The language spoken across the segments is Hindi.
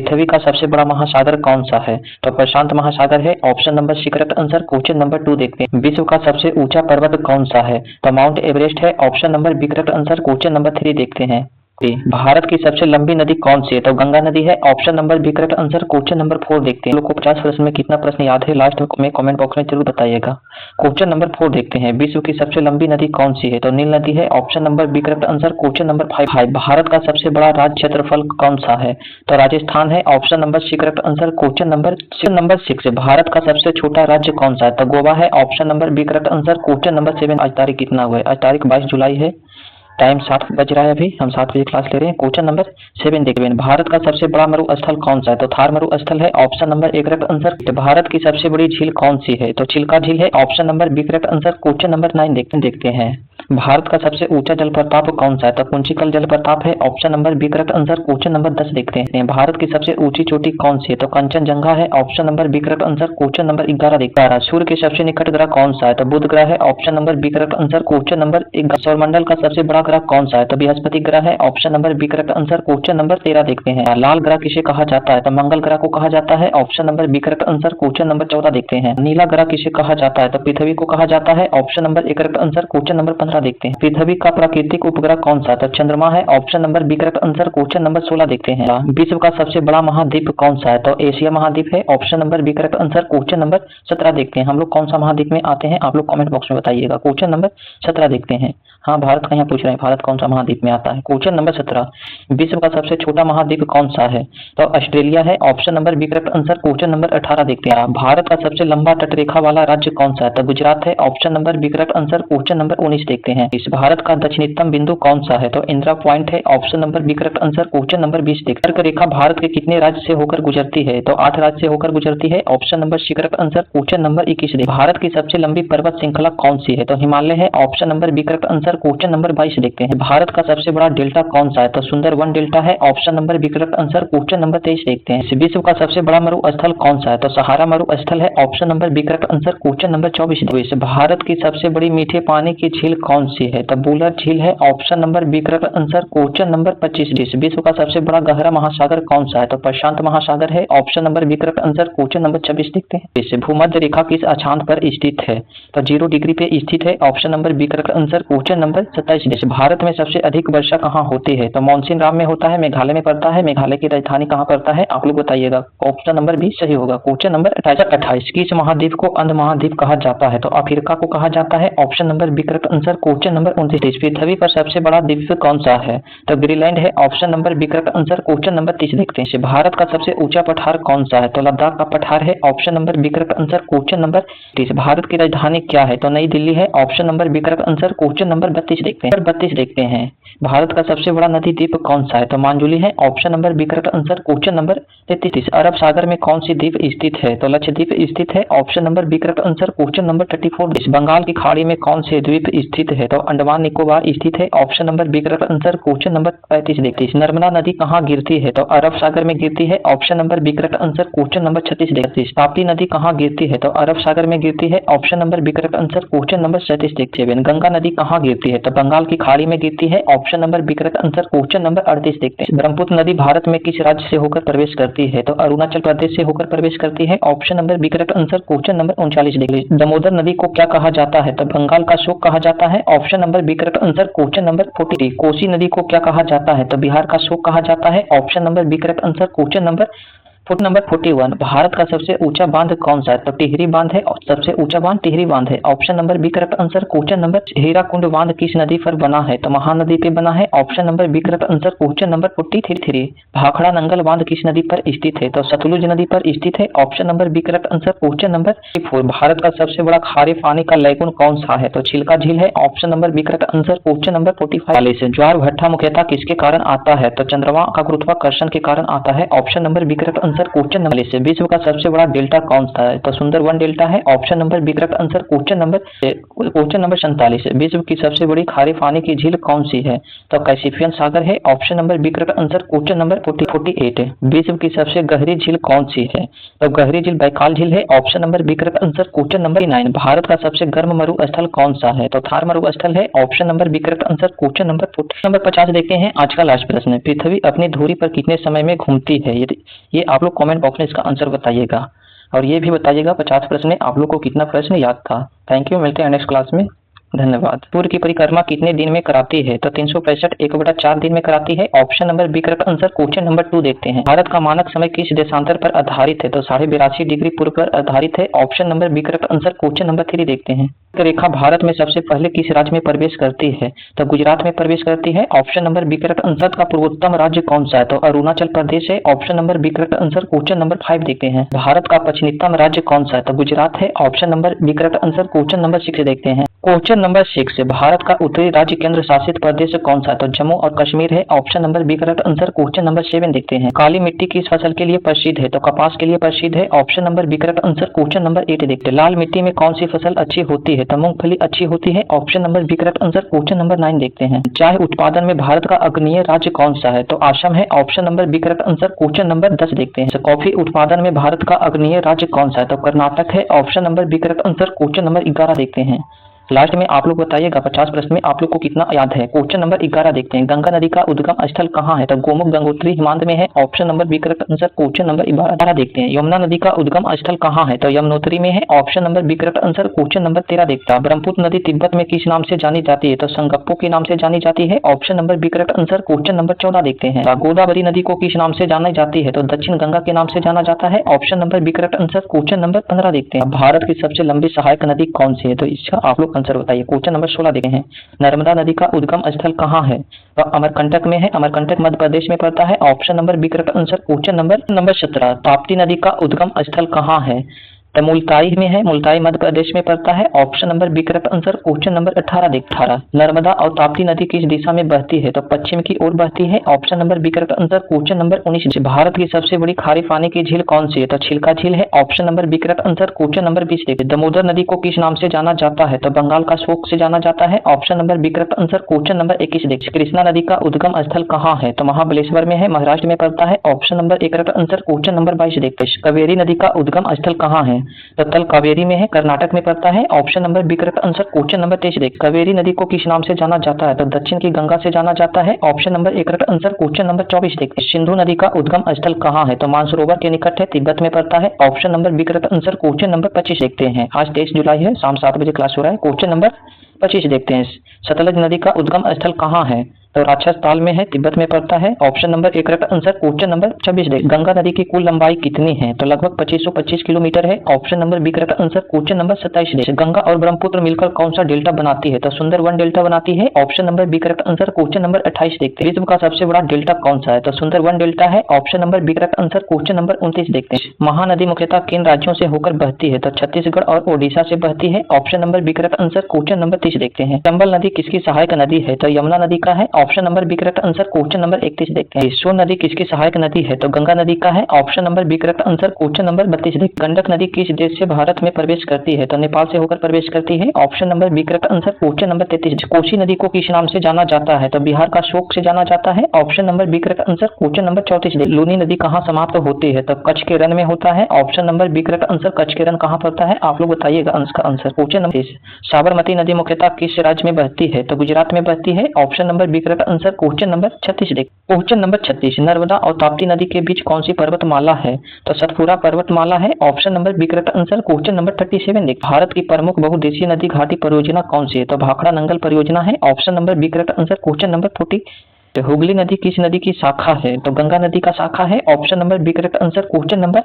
पृथ्वी का सबसे बड़ा महासागर कौन सा है? तो प्रशांत महासागर है। Option number C correct answer. Question number 2 देखते हैं। विश्व का सबसे ऊंचा पर्वत कौन सा है? तो माउंट एवरेस्ट है। Option number B correct answer. Question number 3 देखते हैं। भारत की सबसे लंबी नदी कौन सी है? तो गंगा नदी है। Option number B correct answer. Question number 4 देखते हैं। लोग को 50 प्रश्न में कितना प्रश्न याद है लास्ट में कमेंट बॉक्स में जरूर बताइएगा। क्वेश्चन नंबर 4 देखते हैं। विश्व की सबसे लंबी नदी कौन सी है? तो नील नदी है। Option number B correct answer. Question number 5 Bharat का सबसे बड़ा राज्य क्षेत्रफल कौन सा है? तो राजस्थान है। Option number C correct answer. Question number 6 Bharat का सबसे छोटा राज्य कौन सा है? तो गोवा है। Option number B correct answer. Question number 7 आज तारीख कितना हुआ है? आज तारीख 22 जुलाई है। टाइम 7 बज रहा है। अभी हम 7 बजे क्लास ले रहे हैं। क्वेश्चन नंबर 7 देखते हैं। भारत का सबसे बड़ा मरुस्थल कौन सा है? तो थार मरुस्थल है। Option number A correct answer. Bharat की सबसे बड़ी झील कौन सी है? तो चिल्का झील है। Option number B correct answer. Question number 9 देखते हैं। भारत का सबसे ऊंचा जलप्रपात कौन सा है? तो कुंचिकल जलप्रपात है। Option number B correct answer. Question number 10 देखते हैं। भारत की सबसे ऊंची चोटी कौन सी है? तो कंचनजंगा है। Option number B correct answer. Question number 11 देखते हैं। सूर्य के सबसे निकट ग्रह कौन सा है? तो बुध ग्रह है। Option number B correct answer. Question number 11 सौरमंडल का सबसे बड़ा ग्रह कौन सा है? तो बृहस्पति ग्रह है। Option number B correct answer. Question number 13 देखते हैं। लाल ग्रह किसे कहा जाता है? तो मंगल ग्रह को कहा जाता है। Option number B correct answer. Question number 14 देखते हैं। नीला ग्रह किसे कहा जाता है? तो पृथ्वी को कहा जाता है। Option number A correct answer. Question number 15 देखते हैं। पृथ्वी का प्राकृतिक उपग्रह कौन सा? तो चंद्रमा है। Option number B correct answer. Question number 16 देखते हैं। विश्व का सबसे बड़ा महाद्वीप कौन सा है? तो एशिया महाद्वीप है। Option number B correct answer. Question number 17 देखते हैं। हम लोग कौन सा महाद्वीप में आते हैं? आप लोग कमेंट बॉक्स में बताइएगा। क्वेश्चन नंबर 17 देखते हैं। हाँ, भारत का यहाँ पूछ रहे हैं भारत कौन सा महाद्वीप में आता है। क्वेश्चन नंबर 17 विश्व का सबसे छोटा महाद्वीप कौन सा है? तो ऑस्ट्रेलिया है। Option number B correct answer. Question number 18 देखते हैं। भारत का सबसे लंबा तटरेखा वाला राज्य कौन सा है? तो गुजरात है। Option number B correct answer. Question number 19 देखते हैं। इस भारत का दक्षिणतम बिंदु कौन सा है? तो इंदिरा पॉइंट है। Option number B correct answer. Question number 20 देखते हैं। कर्क रेखा भारत के कितने राज्य से होकर गुजरती है? तो 8 राज्य से होकर गुजरती है। Option number C correct answer. Question number 21 Bharat की सबसे लंबी पर्वत श्रृंखला कौन सी है? तो हिमालय है। Option number B correct answer. Question number 22 देखते हैं। भारत का सबसे बड़ा डेल्टा कौन सा है? तो सुंदरवन डेल्टा है। Option number B correct answer. Question number 23 देखते हैं। विश्व का सबसे बड़ा मरुस्थल कौन सा है? तो सहारा मरुस्थल है। Option number B correct answer. Question number 24 Bharat की सबसे बड़ी मीठे पानी की झील कौन सी है? तो बुलर झील है। Option number B correct answer. Question number 25 विश्व का सबसे बड़ा गहरा महासागर कौन सा है? तो प्रशांत महासागर है। Option number B correct answer. Question number 26 देखते हैं। भूमध्य रेखा किस अक्षांश पर स्थित है? तो 0 डिग्री पे स्थित है। Option number B correct answer. Question number 27 Bharat में सबसे अधिक वर्षा कहाँ होती है? तो मानसून राम में होता है। मेघालय में पड़ता है। मेघालय की राजधानी कहाँ पड़ता है? आप लोग बताइएगा। ऑप्शन नंबर बी सही होगा। क्वेश्चन नंबर 28 किस महाद्वीप को अंध महाद्वीप कहा जाता है? तो अफ्रीका को कहा जाता है। Option number B correct answer. Question number 29 पृथ्वी पर सबसे बड़ा द्वीप कौन सा है? तो ग्रीनलैंड है। Option number B correct answer. Question number 30 देखते हैं। भारत का सबसे ऊंचा पठार कौन सा है? तो लद्दाख का पठार है। Option number B correct answer. Question number 30 Bharat की राजधानी क्या है? तो नई दिल्ली है। Option number B correct answer. Question number 32 देखते हैं। भारत का सबसे बड़ा नदी द्वीप कौन सा है? तो मांजुली है। Option number B correct answer. Question number 33 अरब सागर में कौन सी द्वीप स्थित है? तो लक्षद्वीप स्थित है। Option number B correct answer. Question number 34 Bengal की खाड़ी में कौन से द्वीप स्थित है? तो अंडमान निकोबार स्थित है। Option number B correct answer. Question number 35 देखते हैं। नर्मदा नदी कहाँ गिरती है? तो अरब सागर में गिरती है। Option number B correct answer. Question number 36 देखते हैं। ताप्ती नदी कहाँ गिरती है? तो अरब सागर में गिरती है। Option number B correct answer. Question number 37 देखते हैं। गंगा नदी कहाँ गिरती है? तो बंगाल की खाड़ी में गिरती है। Option number B correct answer. Question number 38 देखते हैं। ब्रह्मपुत्र नदी भारत में किस राज्य से होकर प्रवेश करती है? तो अरुणाचल प्रदेश से होकर प्रवेश करती है। Option number B correct answer. Question number 39 देख लीजिए। दामोदर नदी को क्या कहा जाता है? तो बंगाल का शोक कहा जाता है। Option number B correct answer. Question number 43 Kosi नदी को क्या कहा जाता है? तो बिहार का शोक कहा जाता है। Option number B correct answer. Question number 41 Bharat का सबसे ऊंचा बांध कौन सा है? तो टिहरी बांध है। और सबसे ऊंचा बांध टिहरी बांध है। Option number B correct answer. Question number Hirakud बांध किस नदी पर बना है? तो महानदी पे बना है। Option number B correct answer. Question number 43 Bhakra Nangal बांध किस नदी पर स्थित है? तो सतलुज नदी पर स्थित है। Option number B correct answer. Question number 4 Bharat का सबसे बड़ा खारे पानी का लैगून कौन सा है? तो चिल्का झील है। Option number B correct answer. Question number 45 ज्वार भट्टा मुख्यतः किसके कारण आता है? तो चंद्रमा का गुरुत्वाकर्षण के कारण आता है। Option number B correct answer. Answer question number 40 विश्व का सबसे बड़ा डेल्टा कौन सा है? तो सुंदरवन डेल्टा है। Option number B correct answer question number 47 विश्व की सबसे बड़ी खारे पानी की झील कौन सी है? तो कैसिपियन सागर है। Option number B correct answer question number 48 है। विश्व की सबसे गहरी झील कौन सी है? तो गहरी झील बैकाल झील है। Option number B correct answer question number 9 Bharat का सबसे गर्म मरुस्थल कौन सा है? तो थार मरुस्थल है। Option number B correct answer question number 50 देखते हैं। आज का लास्ट प्रश्न, पृथ्वी अपनी धुरी पर कितने समय में घूमती है? ये आप लोग कमेंट बॉक्स में इसका आंसर बताइएगा और ये भी बताइएगा 50 प्रश्न में आप लोग को कितना प्रश्न याद था। थैंक यू, मिलते हैं नेक्स्ट क्लास में। धन्यवाद। सूर्य की परिक्रमा कितने दिन में कराती है? तो 365 1/4 दिन में कराती है। Option number B correct answer question number 2 देखते हैं। भारत का मानक समय किस देशांतर पर आधारित है? तो 82.5 डिग्री पूर्व पर आधारित है। Option number B correct answer question number 3 देखते हैं। रेखा भारत में सबसे पहले किस राज्य में प्रवेश करती है? तो गुजरात में प्रवेश करती है। Option number B correct answer का पूर्वोत्तम राज्य कौन सा है? तो अरुणाचल प्रदेश है। Option number B correct answer question number 5 देखते हैं। भारत का पश्चिमतम राज्य कौन सा है? तो गुजरात है। Option number B correct answer question number 6 देखते हैं। क्वेश्चन नंबर 6 भारत का उत्तरी राज्य केंद्र शासित प्रदेश कौन सा है? तो जम्मू और कश्मीर है। Option number B correct answer question number 7 देखते हैं। काली मिट्टी किस फसल के लिए प्रसिद्ध है? तो कपास के लिए प्रसिद्ध है। Option number B correct answer question number 8 देखते हैं। लाल मिट्टी में कौन सी फसल अच्छी होती है? तो मूंगफली अच्छी होती है। Option number B correct answer question number 9 देखते हैं। चाय उत्पादन में भारत का अग्रणीय राज्य कौन सा है? तो असम है। Option number B correct answer question number 10 देखते हैं। कॉफी उत्पादन में भारत का अग्रणीय राज्य कौन सा है? तो कर्नाटक है। Option number B correct answer question number 11 देखते हैं। लास्ट में आप लोग बताइएगा 50 प्रश्न में आप लोग को कितना याद है। क्वेश्चन नंबर 11 देखते हैं। गंगा नदी का उद्गम स्थल कहाँ है? तो गोमुख गंगोत्री हिमालय में है। Option number B correct answer question number 12 देखते हैं। यमुना नदी का उद्गम स्थल कहाँ है? तो यमुनोत्री में है। Option number B correct answer question number 13 देखता है। ब्रह्मपुत्र नदी तिब्बत में किस नाम से जानी जाती है? तो संगप्पो के नाम से जानी जाती है। Option number B correct answer question number 14 देखते हैं। गोदावरी नदी को किस नाम से जानी जाती है? तो दक्षिण गंगा के नाम से जाना जाता है। Option number B correct answer question number 15 देखते हैं। भारत की सबसे लंबी सहायक नदी कौन सी है? तो इसका आप लोग आंसर बताइए। क्वेश्चन नंबर 16 देखे हैं। नर्मदा नदी का उद्गम स्थल कहाँ है? तो अमरकंटक में है। अमरकंटक मध्य प्रदेश में पड़ता है। Option number B correct answer question number 17। Tapti नदी का उद्गम स्थल कहाँ है? तो मुल्ताई में है। मुल्ताई मध्य प्रदेश में पड़ता है। Option number B correct answer question number 18 Narmada और ताप्ती नदी किस दिशा में बहती है? तो पश्चिम की ओर बहती है। Option number B correct answer question number 19। Bharat की सबसे बड़ी खारे पानी की झील कौन सी है? तो छिलका झील है। Option number B correct answer question number 20 देखिए। दामोदर नदी को किस नाम से जाना जाता है? तो बंगाल का शोक से जाना जाता है। Option number B correct answer question number 21 देखिए। कृष्णा नदी का उद्गम स्थल कहाँ है? तो महाबलेश्वर में है, महाराष्ट्र में पड़ता है। Option number A correct answer question number 22 देखते हैं। कावेरी नदी का उद्गम स्थल कहाँ है? तो तल कावेरी में है, कर्नाटक में पड़ता है। Option number B correct answer question number 23 देख। कावेरी नदी को किस नाम से जाना जाता है? तो दक्षिण की गंगा से जाना जाता है। Option number A correct answer question number 24 देखते हैं। सिंधु नदी का उद्गम स्थल कहाँ है? तो मानसरोवर के निकट है, तिब्बत में पड़ता है। Option number B correct answer question number 25 देखते हैं। आज 23 जुलाई है, शाम 7 बजे क्लास हो रहा है। क्वेश्चन नंबर 25 देखते हैं। सतलज नदी का उद्गम स्थल कहाँ है? तो राक्षस ताल में है, तिब्बत में पड़ता है। Option number A correct answer question number 26 देख। गंगा नदी की कुल लंबाई कितनी है? तो लगभग 2525 किलोमीटर है। Option number B correct answer question number 27 देख। गंगा और ब्रह्मपुत्र मिलकर कौन सा डेल्टा बनाती है? तो सुंदरवन डेल्टा बनाती है। Option number B correct answer question number 28 देखते हैं। विश्व का सबसे बड़ा डेल्टा कौन सा है? तो सुंदरवन डेल्टा है। Option number B correct answer question number 29 देखते हैं। महानदी मुख्यतः किन राज्यों से होकर बहती है? तो छत्तीसगढ़ और ओडिशा से बहती है। Option number B correct answer question number 30 देखते हैं। चंबल नदी किसकी सहायक नदी है? तो यमुना नदी का है। Option number B correct answer question number 31 देखते हैं। सोन नदी किसकी सहायक नदी है? तो गंगा नदी का है। Option number B correct answer question number 32 देखते हैं। गंडक नदी किस देश से भारत में प्रवेश करती है? तो नेपाल से होकर प्रवेश करती है। Option number B correct answer question number 33। Kosi नदी को किस नाम से जाना जाता है? तो बिहार का शोक से जाना जाता है। Option number B correct answer question number 34। Luni नदी कहाँ समाप्त होती है? तो कच्छ के रण में होता है। Option number B correct answer Kutch के रण कहाँ पड़ता है? आप लोग बताइएगा का आंसर। Question number 30। साबरमती नदी मुख्यतः किस राज्य में बहती है? तो गुजरात में बहती है। Option number B correct answer question number 36 देख। Question number 36। नर्मदा और ताप्ती नदी के बीच कौन सी पर्वतमाला है? तो सतपुरा पर्वतमाला है। Option number B correct answer question number 37 देख। भारत की प्रमुख बहुउद्देशीय नदी घाटी परियोजना कौन सी है? तो भाखड़ा नंगल परियोजना है। Option number B correct answer question number 40। तो हुगली नदी किस नदी की शाखा है? तो गंगा नदी का शाखा है। Option number B correct answer question number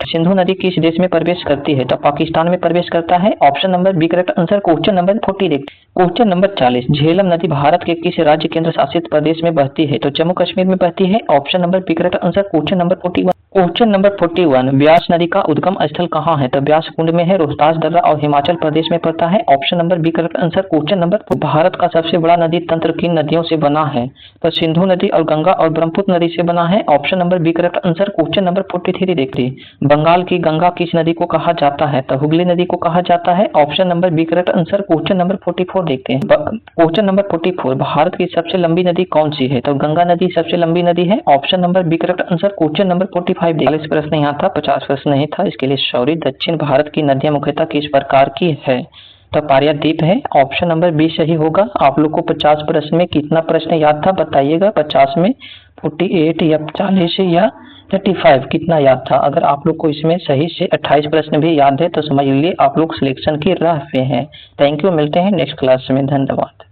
Sindhu नदी किस देश में प्रवेश करती है? तो पाकिस्तान में प्रवेश करता है। Option number B correct answer. Question number 40 देखते हैं। क्वेश्चन नंबर 40, झेलम नदी भारत के किस राज्य केंद्र शासित प्रदेश में बहती है? तो जम्मू कश्मीर में बहती है। Option number B correct answer. Question number 41। Question number 41, Vyas नदी का उद्गम स्थल कहाँ है? तो व्यास कुंड में है, रोहतास दर्रा और हिमाचल प्रदेश में पड़ता है। Option number B correct answer. Question number, Bharat का सबसे बड़ा नदी तंत्र किन नदियों से बना है? तो सिंधु नदी और गंगा और ब्रह्मपुत्र नदी से बना है। Option number B correct answer. Question number 43 देखिए, बंगाल की गंगा किस नदी को कहा जाता है? तो हुगली नदी को कहा जाता है। Option number B correct answer. Question number 44 देखते हैं। क्वेश्चन नंबर 44, भारत की सबसे लंबी नदी कौन सी है? तो गंगा नदी सबसे लंबी नदी है। Option number B correct answer. Question number 45 देखिए, 40 प्रश्न यहाँ था, 50 प्रश्न नहीं था, इसके लिए सॉरी। दक्षिण भारत की नदियां मुख्यतः किस प्रकार की है? तो पार्यादीप है। ऑप्शन नंबर बी सही होगा। आप लोग को 50 प्रश्न में कितना प्रश्न याद था बताइएगा। 50 में 48 या 40 या 35 कितना याद था? अगर आप लोग को इसमें सही से 28 प्रश्न भी याद है तो समझ लीजिए आप लोग सिलेक्शन की राह पे हैं। थैंक यू, मिलते हैं नेक्स्ट क्लास में। धन्यवाद।